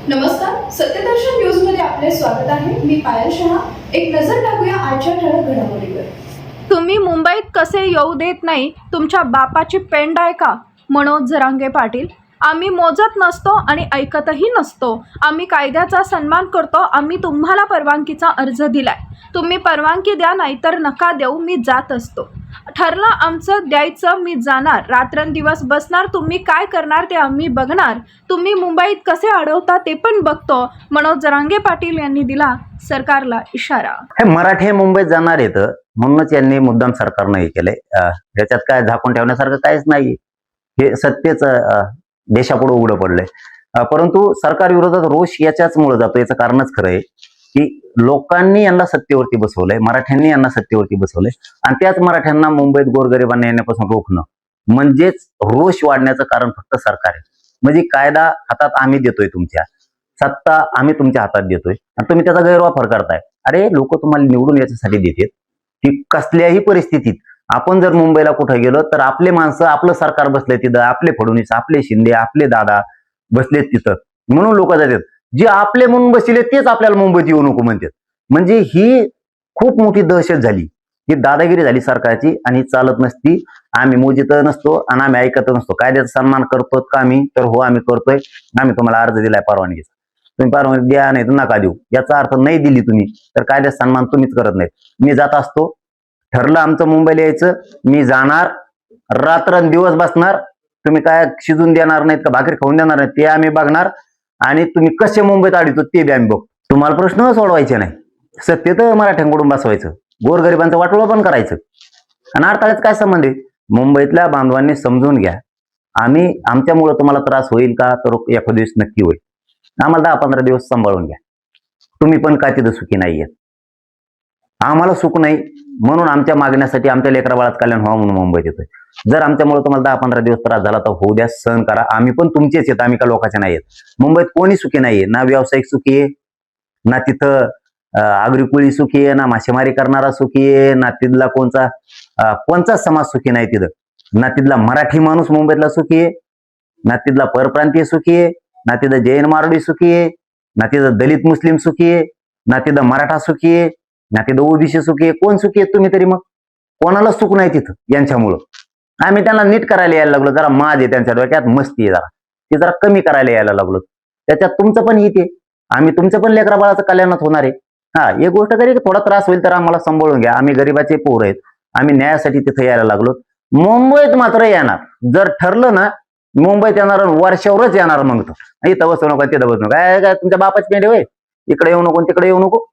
नमस्कार, सत्यदर्शन न्यूज मध्ये आपले स्वागत आहे. मी पायल शहा. एक नजर टाकूया आजच्या ठळक घडामोडीवर. तुम्ही मुंबईत कसे येऊ देत नाही, तुमच्या बापाची पेंड आहे का? मनोज जरांगे पाटील. आम्ही मोजत नसतो आणि ऐकतही नसतो. आम्ही कायद्याचा सन्मान करतो. आम्ही तुम्हाला परवानगीचा अर्ज दिलाय. तुम्ही परवानगी द्या, नाहीतर नका देऊ. मी जात असतो. ठरलं आमचं द्यायचं, मी जाणार. रात्रंदिवस बसणार. तुम्ही काय करणार ते आम्ही बघणार. तुम्ही मुंबईत कसे अडवता ते पण बघतो. मनोज जरांगे पाटील यांनी दिला सरकारला इशारा. हे मराठे मुंबईत जाणार आहेत म्हणूनच यांनी मुद्दाम सरकारनं हे केलंय. याच्यात काय झाकून ठेवण्यासारखं काहीच नाही. हे सत्तेच देशापुढे उघडं पडलंय. परंतु सरकार विरोधात रोष याच्याच मुळे जातो. याचं कारणच खरं आहे की लोकांनी यांना सत्तेवरती बसवलंय, मराठ्यांनी यांना सत्तेवरती बसवलंय आणि त्याच मराठ्यांना मुंबईत गोरगरिबांना येण्यापासून रोखणं म्हणजेच रोष वाढण्याचं कारण फक्त सरकार आहे. म्हणजे कायदा हातात आम्ही देतोय, तुमच्या सत्ता आम्ही तुमच्या हातात देतोय आणि तुम्ही त्याचा गैरवापर करताय. अरे लोक तुम्हाला निवडून याच्यासाठी देतात की कसल्याही परिस्थितीत आपण जर मुंबईला कुठे गेलो तर आपले माणसं, आपलं सरकार बसले तिथं, आपले फडणवीस, आपले शिंदे, आपले दादा बसलेत तिथं, म्हणून लोक जातात. जे आपले म्हणून बसले तेच आपल्याला मुंबईत येऊ नको म्हणतात. म्हणजे ही खूप मोठी दहशत झाली, ही दादागिरी झाली सरकारची आणि चालत नसती. आम्ही मोजित नसतो आणि आम्ही ऐकत नसतो. कायद्याचा सन्मान करतो का आम्ही? तर हो, आम्ही करतोय. आम्ही तुम्हाला अर्ज दिलाय परवानगीचा. तुम्ही परवानगी द्या, नाही तर नका देऊ. याचा अर्थ नाही दिली तुम्ही तर कायद्याचा सन्मान तुम्हीच करत नाही. मी जात असतो. ठरलं आमचं मुंबईला यायचं, मी जाणार. रात्रंदिवस बसणार. तुम्ही काय शिजून देणार नाहीत का, भाकरी खाऊन देणार नाहीत ते आम्ही बघणार आणि तुम्ही कसे मुंबईत अडवतो ते बी आम्ही बघ. तुम्हाला प्रश्न सोडवायचे नाही, सत्य तर मराठ्यांकडून बसवायचं, गोरगरिबांचं वाटोळं पण करायचं आणि अडथळ्यात काय संबंध आहे? मुंबईतल्या बांधवांनी समजून घ्या. आमच्यामुळे तुम्हाला त्रास होईल का? तर एखाद्या दिवस नक्की होईल. आम्हाला 10-15 दिवस सांभाळून घ्या. तुम्ही पण काय तिथं सुखी नाहीये. आम्हाला सुख नाही म्हणून आमच्या मागण्यासाठी आमच्या लेकरा बाळात कल्याण व्हावं म्हणून मुंबईत येतोय. जर आमच्यामुळे तुम्हाला 10-15 दिवस त्रास झाला तर होऊ द्या, सहन करा. आम्ही पण तुमचेच आहेत, आम्ही का लोकांचे नाही आहेत. मुंबईत कोणी सुखी नाहीये, ना व्यावसायिक सुखी आहे, ना तिथं आगरीकुळी सुखी आहे, ना मासेमारी करणारा सुखी आहे, ना तिथला कोणचाच समाज सुखी नाही तिथं. ना तिथला मराठी माणूस मुंबईतला सुखी आहे, ना तिथला परप्रांतीय सुखी आहे, ना तिथं जैन मारडी सुखी आहे, ना तिथं दलित मुस्लिम सुखी आहे, ना तिथं मराठा सुखी आहे, ना तिथं ओबीसी सुखी आहे. कोण सुखी आहेत तुम्ही तरी? मग कोणाला सुख नाही तिथं यांच्यामुळं. आम्ही त्यांना नीट करायला यायला लागलो. जरा माज आहे त्यांच्या डोक्यात, मस्ती आहे, ते जरा कमी करायला यायला लागलो. त्याच्यात तुमचं पण हित आहे. आम्ही तुमचं पण लेकरा बाळाचं कल्याणात होणार आहे. हा, एक गोष्ट करी, थोडा त्रास होईल तर आम्हाला सांभाळून घ्या. आम्ही गरीबाचे पोर आहेत. आम्ही न्यायासाठी तिथे यायला लागलो. मुंबईत मात्र येणार जर ठरलं ना, मुंबईत येणार वर्षावरच येणार. मग इथं बसू नका, तिथं बसू नका. काय तुमच्या बापाची पेंडे होय, इकडे येऊ नको तिकडे येऊ नको.